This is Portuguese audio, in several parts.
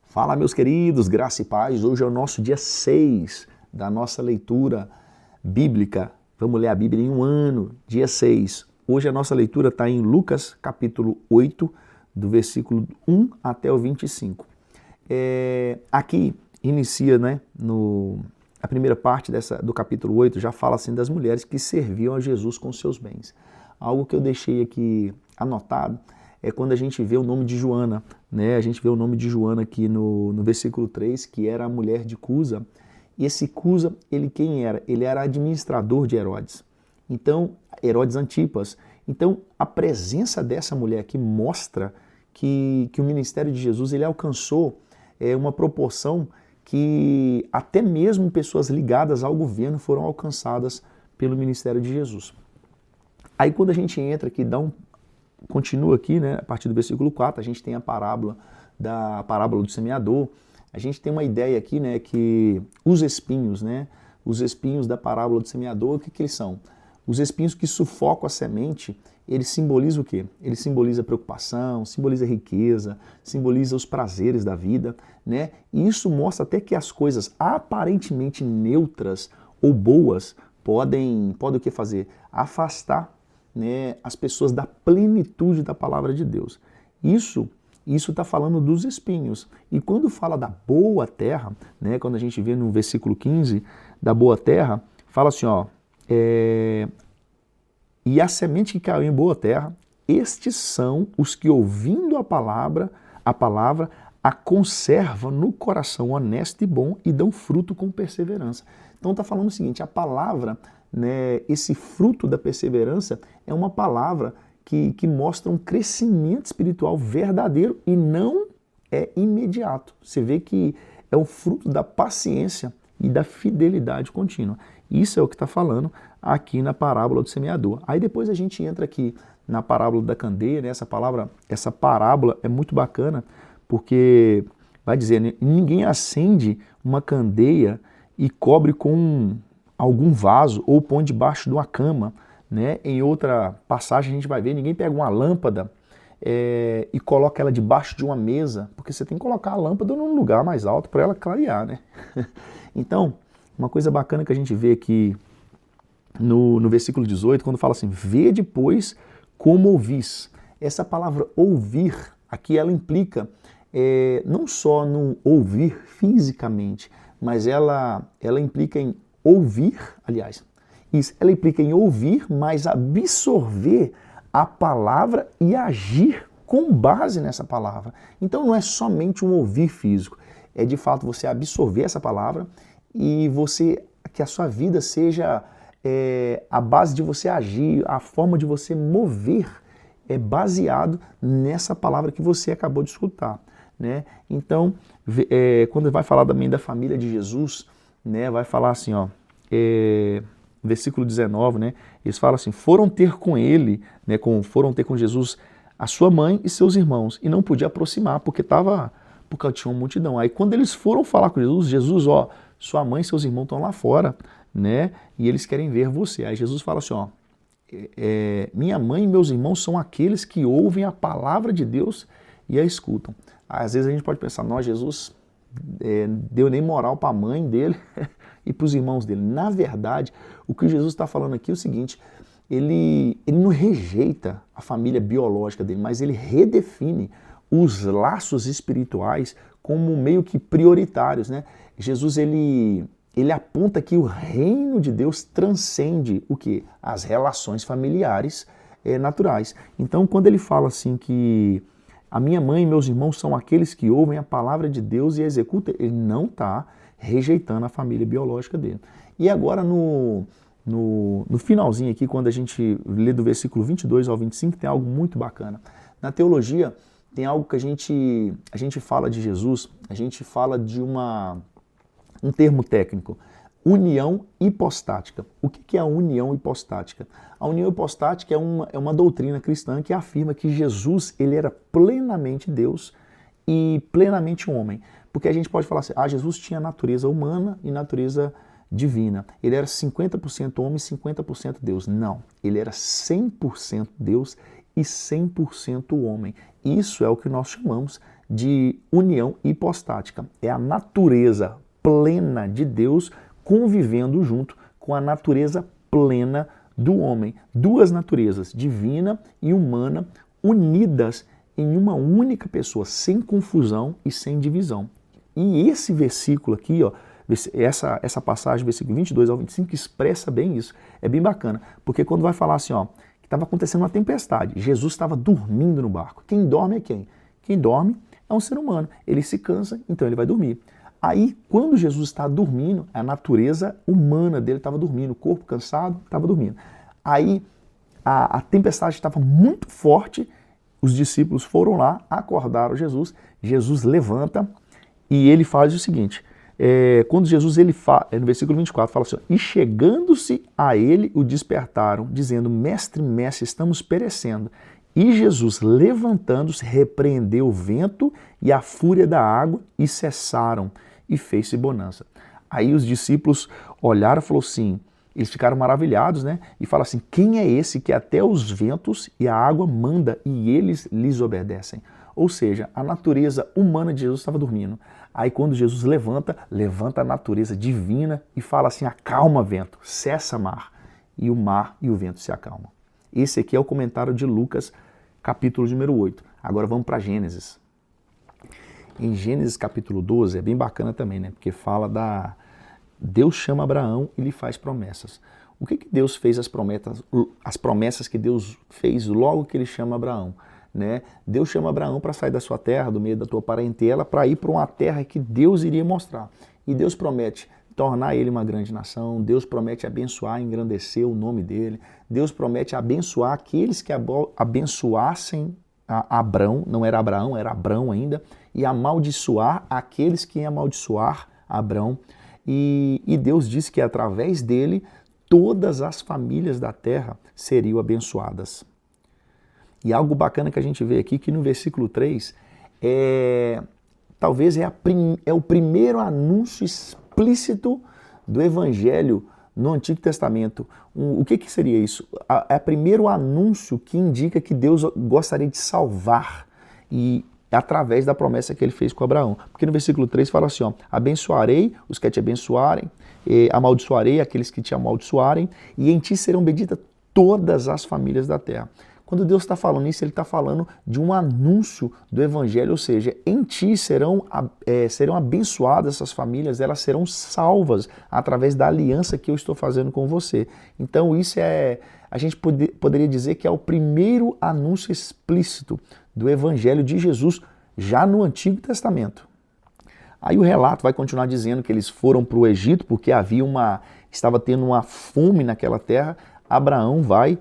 Fala, meus queridos, graça e paz. Hoje é o nosso dia 6 da nossa leitura bíblica. Vamos ler a Bíblia em um ano, dia 6. Hoje a nossa leitura está em Lucas, capítulo 8, do versículo 1 até o 25. Aqui inicia, a primeira parte do capítulo 8, já fala assim das mulheres que serviam a Jesus com seus bens. Algo que eu deixei aqui anotado é quando a gente vê o nome de Joana, né? A gente vê o nome de Joana aqui no versículo 3, que era a mulher de Cusa. E esse Cusa, ele quem era? Ele era administrador de Herodes. Então, Herodes Antipas. Então, a presença dessa mulher aqui mostra que o ministério de Jesus ele alcançou uma proporção que até mesmo pessoas ligadas ao governo foram alcançadas pelo ministério de Jesus. Aí quando a gente entra aqui, continua aqui, né, a partir do versículo 4, a gente tem a parábola do semeador. A gente tem uma ideia aqui, né, que os espinhos da parábola do semeador, o que eles são? Os espinhos que sufocam a semente, eles simbolizam o quê? Eles simbolizam preocupação, simboliza riqueza, simboliza os prazeres da vida, né? E isso mostra até que as coisas aparentemente neutras ou boas podem o que fazer? Afastar, né, as pessoas da plenitude da palavra de Deus. Isso está falando dos espinhos. E quando fala da boa terra, né, quando a gente vê no versículo 15 da boa terra, fala assim, ó, e a semente que caiu em boa terra, estes são os que ouvindo a palavra a conservam no coração honesto e bom e dão fruto com perseverança. Então está falando o seguinte, a palavra, né, esse fruto da perseverança é uma palavra que mostra um crescimento espiritual verdadeiro e não é imediato. Você vê que é o fruto da paciência e da fidelidade contínua. Isso é o que está falando aqui na parábola do semeador. Aí depois a gente entra aqui na parábola da candeia, né? Essa parábola é muito bacana porque vai dizer, né, ninguém acende uma candeia e cobre com algum vaso ou põe debaixo de uma cama, né? Em outra passagem a gente vai ver, ninguém pega uma lâmpada e coloca ela debaixo de uma mesa, porque você tem que colocar a lâmpada num lugar mais alto para ela clarear, né? Então, uma coisa bacana que a gente vê aqui no versículo 18, quando fala assim, vê depois como ouvis. Essa palavra ouvir, aqui ela implica não só no ouvir fisicamente, mas ela implica em ouvir, aliás, isso, ela implica em ouvir, mas absorver a palavra e agir com base nessa palavra. Então não é somente um ouvir físico, é de fato você absorver essa palavra e que a sua vida seja a base de você agir, a forma de você mover é baseado nessa palavra que você acabou de escutar, né? Então, quando vai falar também da família de Jesus, né, vai falar assim, ó, versículo 19, né, eles falam assim, foram ter com ele, né, foram ter com Jesus a sua mãe e seus irmãos, e não podia aproximar, porque tinha uma multidão. Aí quando eles foram falar com Jesus, ó, sua mãe e seus irmãos estão lá fora, né, e eles querem ver você. Aí Jesus fala assim, ó, minha mãe e meus irmãos são aqueles que ouvem a palavra de Deus e a escutam. Às vezes a gente pode pensar, não, Jesus deu nem moral para a mãe dele e para os irmãos dele. Na verdade, o que Jesus está falando aqui é o seguinte, ele não rejeita a família biológica dele, mas ele redefine os laços espirituais como meio que prioritários, né? Jesus, ele aponta que o reino de Deus transcende o quê? As relações familiares naturais. Então, quando ele fala assim que a minha mãe e meus irmãos são aqueles que ouvem a palavra de Deus e executam, ele não está rejeitando a família biológica dele. E agora no finalzinho aqui, quando a gente lê do versículo 22 ao 25, tem algo muito bacana. Na teologia, tem algo que a gente fala de Jesus, a gente fala de um termo técnico, união hipostática. O que é a união hipostática? A união hipostática é uma doutrina cristã que afirma que Jesus ele era plenamente Deus e plenamente homem. Porque a gente pode falar assim, Jesus tinha natureza humana e natureza divina. Ele era 50% homem e 50% Deus. Não, ele era 100% Deus e 100% homem. Isso é o que nós chamamos de união hipostática. É a natureza plena de Deus convivendo junto com a natureza plena do homem. Duas naturezas, divina e humana, unidas em uma única pessoa, sem confusão e sem divisão. E esse versículo aqui, ó, essa passagem, versículo 22 ao 25, expressa bem isso. É bem bacana, porque quando vai falar assim, ó, que estava acontecendo uma tempestade, Jesus estava dormindo no barco. Quem dorme é quem? Quem dorme é um ser humano. Ele se cansa, então ele vai dormir. Aí, quando Jesus está dormindo, a natureza humana dele estava dormindo, o corpo cansado estava dormindo. Aí, a tempestade estava muito forte, os discípulos foram lá, acordaram Jesus, Jesus levanta e ele faz o seguinte, quando Jesus, no versículo 24, fala assim, e chegando-se a ele, o despertaram, dizendo, mestre, mestre, estamos perecendo. E Jesus, levantando-se, repreendeu o vento e a fúria da água e cessaram, e fez-se bonança. Aí os discípulos olharam e falaram assim, eles ficaram maravilhados, né? E falaram assim, quem é esse que até os ventos e a água manda e eles lhes obedecem? Ou seja, a natureza humana de Jesus estava dormindo. Aí quando Jesus levanta a natureza divina e fala assim, acalma vento, cessa mar e o vento se acalmam. Esse aqui é o comentário de Lucas, capítulo número 8. Agora vamos para Gênesis. Em Gênesis capítulo 12 é bem bacana também, né? Porque fala Deus chama Abraão e lhe faz promessas. O que Deus fez as promessas que Deus fez logo que ele chama Abraão? Né? Deus chama Abraão para sair da sua terra, do meio da tua parentela, para ir para uma terra que Deus iria mostrar. E Deus promete tornar ele uma grande nação, Deus promete abençoar, engrandecer o nome dele, Deus promete abençoar aqueles que abençoassem Abrão, não era Abraão, era Abrão ainda, e amaldiçoar aqueles que iam amaldiçoar Abrão. E Deus disse que através dele todas as famílias da terra seriam abençoadas. E algo bacana que a gente vê aqui, que no versículo 3, talvez é o primeiro anúncio explícito do Evangelho no Antigo Testamento. O que seria isso? É o primeiro anúncio que indica que Deus gostaria de salvar, e através da promessa que ele fez com Abraão. Porque no versículo 3 fala assim, ó, abençoarei os que te abençoarem, amaldiçoarei aqueles que te amaldiçoarem, e em ti serão benditas todas as famílias da terra. Quando Deus está falando isso, ele está falando de um anúncio do Evangelho, ou seja, em ti serão abençoadas essas famílias, elas serão salvas através da aliança que eu estou fazendo com você. Então isso a gente poderia dizer que é o primeiro anúncio explícito do Evangelho de Jesus, já no Antigo Testamento. Aí o relato vai continuar dizendo que eles foram para o Egito, porque estava tendo uma fome naquela terra. Abrão vai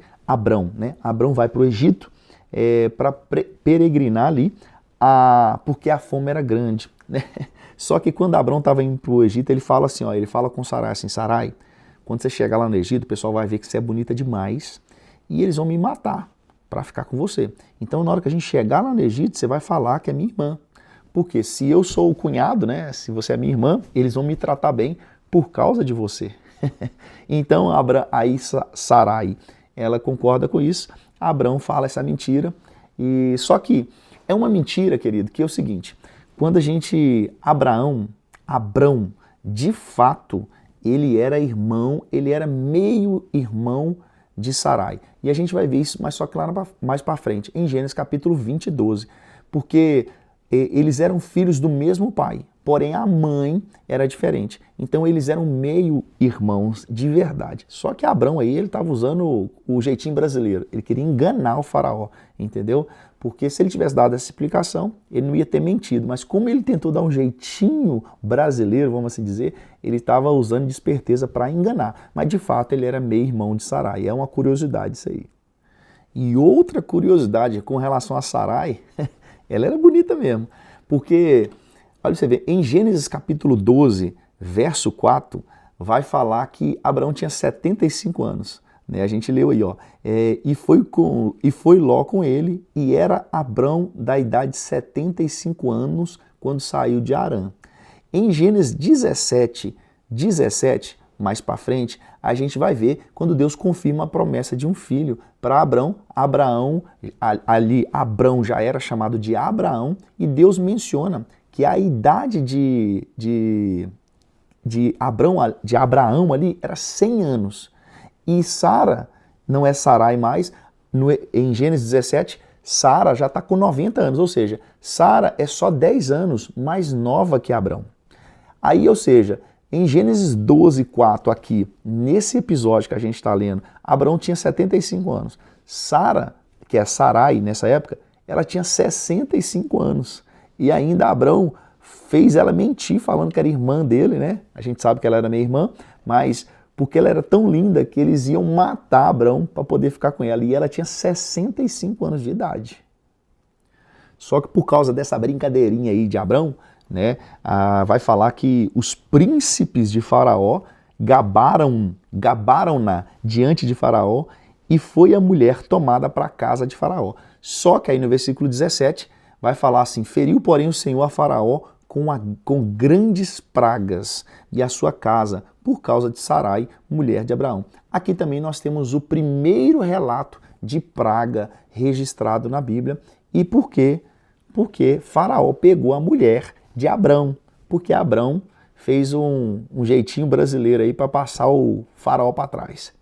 para o Egito para peregrinar ali, porque a fome era grande. Né? Só que quando Abrão estava indo para o Egito, ele fala assim, ele fala com Sarai assim, Sarai, quando você chegar lá no Egito, o pessoal vai ver que você é bonita demais e eles vão me matar para ficar com você. Então na hora que a gente chegar lá no Egito, você vai falar que é minha irmã. Porque se eu sou o cunhado, né, se você é minha irmã, eles vão me tratar bem por causa de você. Então aí Sarai, ela concorda com isso, Abrão fala essa mentira, só que é uma mentira, querido, que é o seguinte, quando Abrão, de fato, ele era meio irmão de Sarai. E a gente vai ver isso, mas só que lá mais para frente, em Gênesis capítulo 20, 12, porque eles eram filhos do mesmo pai, porém a mãe era diferente. Então eles eram meio irmãos de verdade. Só que Abrão aí, ele estava usando o jeitinho brasileiro. Ele queria enganar o faraó, entendeu? Porque se ele tivesse dado essa explicação, ele não ia ter mentido. Mas como ele tentou dar um jeitinho brasileiro, vamos assim dizer, ele estava usando de esperteza para enganar. Mas de fato ele era meio irmão de Sarai. É uma curiosidade isso aí. E outra curiosidade com relação a Sarai, ela era bonita mesmo. Porque, olha você ver, em Gênesis capítulo 12, verso 4, vai falar que Abraão tinha 75 anos. Né? A gente leu aí, ó. E foi Ló com ele, e era Abrão da idade de 75 anos quando saiu de Harã. Em Gênesis 17, mais para frente, a gente vai ver quando Deus confirma a promessa de um filho para Abrão. Abrão já era chamado de Abraão, e Deus menciona que a idade de Abraão ali era 100 anos. E Sara, não é Sarai mais, em Gênesis 17, Sara já está com 90 anos, ou seja, Sara é só 10 anos mais nova que Abrão. Aí, ou seja, em Gênesis 12, 4, aqui, nesse episódio que a gente está lendo, Abrão tinha 75 anos. Sara, que é Sarai nessa época, ela tinha 65 anos. E ainda Abrão fez ela mentir, falando que era irmã dele, né? A gente sabe que ela era meio irmã, mas porque ela era tão linda que eles iam matar Abrão para poder ficar com ela. E ela tinha 65 anos de idade. Só que por causa dessa brincadeirinha aí de Abrão, né, vai falar que os príncipes de Faraó gabaram-na diante de Faraó, e foi a mulher tomada para a casa de Faraó. Só que aí no versículo 17 vai falar assim: feriu, porém, o Senhor a Faraó com grandes pragas e a sua casa por causa de Sarai, mulher de Abraão. Aqui também nós temos o primeiro relato de praga registrado na Bíblia. E por quê? Porque Faraó pegou a mulher de Abrão, porque Abrão fez um jeitinho brasileiro aí para passar o Faraó para trás.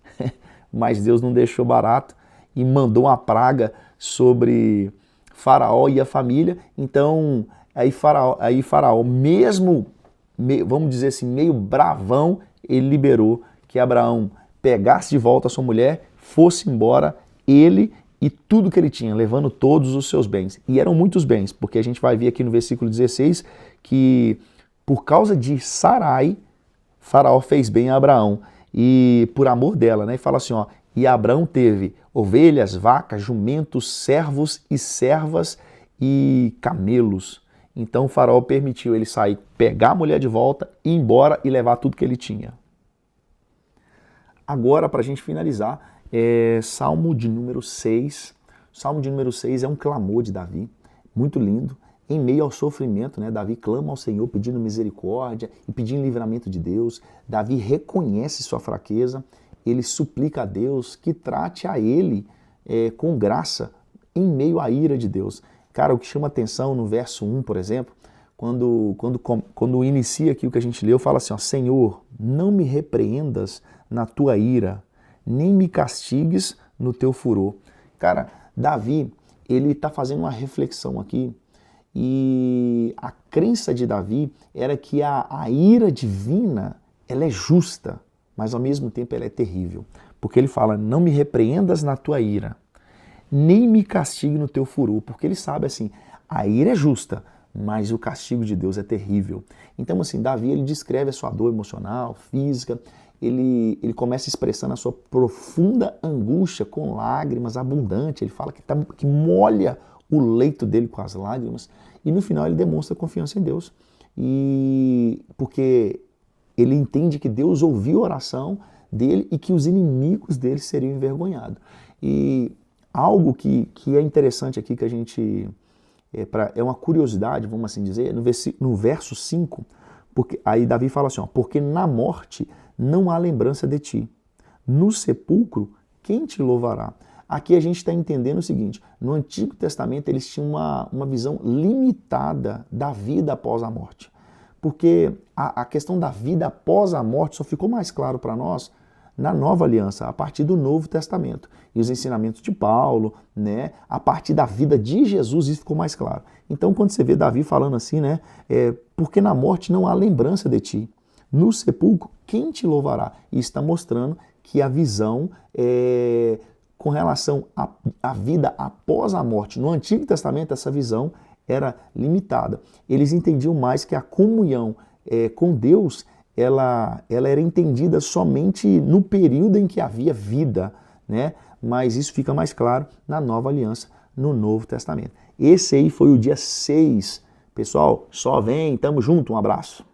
Mas Deus não deixou barato e mandou uma praga sobre Faraó e a família. Então, aí Faraó, mesmo, vamos dizer assim, meio bravão, ele liberou que Abraão pegasse de volta a sua mulher, fosse embora, ele e tudo que ele tinha, levando todos os seus bens. E eram muitos bens, porque a gente vai ver aqui no versículo 16 que por causa de Sarai, Faraó fez bem a Abraão, e por amor dela, né? E fala assim, ó, e Abraão teve ovelhas, vacas, jumentos, servos e servas e camelos. Então o Faraó permitiu ele sair, pegar a mulher de volta, ir embora e levar tudo que ele tinha. Agora, para a gente finalizar, Salmo de número 6. Salmo de número 6 é um clamor de Davi, muito lindo. Em meio ao sofrimento, né, Davi clama ao Senhor pedindo misericórdia e pedindo livramento de Deus. Davi reconhece sua fraqueza, ele suplica a Deus que trate a ele com graça em meio à ira de Deus. Cara, o que chama atenção no verso 1, por exemplo, quando inicia aqui o que a gente leu, fala assim, ó, Senhor, não me repreendas na tua ira, nem me castigues no teu furor. Cara, Davi, ele está fazendo uma reflexão aqui, e a crença de Davi era que a ira divina, ela é justa, mas ao mesmo tempo ela é terrível. Porque ele fala, não me repreendas na tua ira, nem me castigue no teu furor, porque ele sabe assim, a ira é justa, mas o castigo de Deus é terrível. Então assim, Davi, ele descreve a sua dor emocional, física, ele começa expressando a sua profunda angústia com lágrimas abundantes, ele fala que molha o leito dele com as lágrimas, e no final ele demonstra confiança em Deus, e porque ele entende que Deus ouviu a oração dele e que os inimigos dele seriam envergonhados. E algo que é interessante aqui, que a gente, é uma curiosidade, vamos assim dizer, no verso 5, porque, aí Davi fala assim, ó, porque na morte não há lembrança de ti, no sepulcro quem te louvará? Aqui a gente está entendendo o seguinte, no Antigo Testamento eles tinham uma visão limitada da vida após a morte. Porque a questão da vida após a morte só ficou mais claro para nós na Nova Aliança, a partir do Novo Testamento. E os ensinamentos de Paulo, né, a partir da vida de Jesus, isso ficou mais claro. Então quando você vê Davi falando assim, né, porque na morte não há lembrança de ti, no sepulcro quem te louvará? E está mostrando que a visão com relação à vida após a morte. No Antigo Testamento, essa visão era limitada. Eles entendiam mais que a comunhão com Deus, ela era entendida somente no período em que havia vida, né? Mas isso fica mais claro na Nova Aliança, no Novo Testamento. Esse aí foi o dia 6. Pessoal, só vem, tamo junto, um abraço.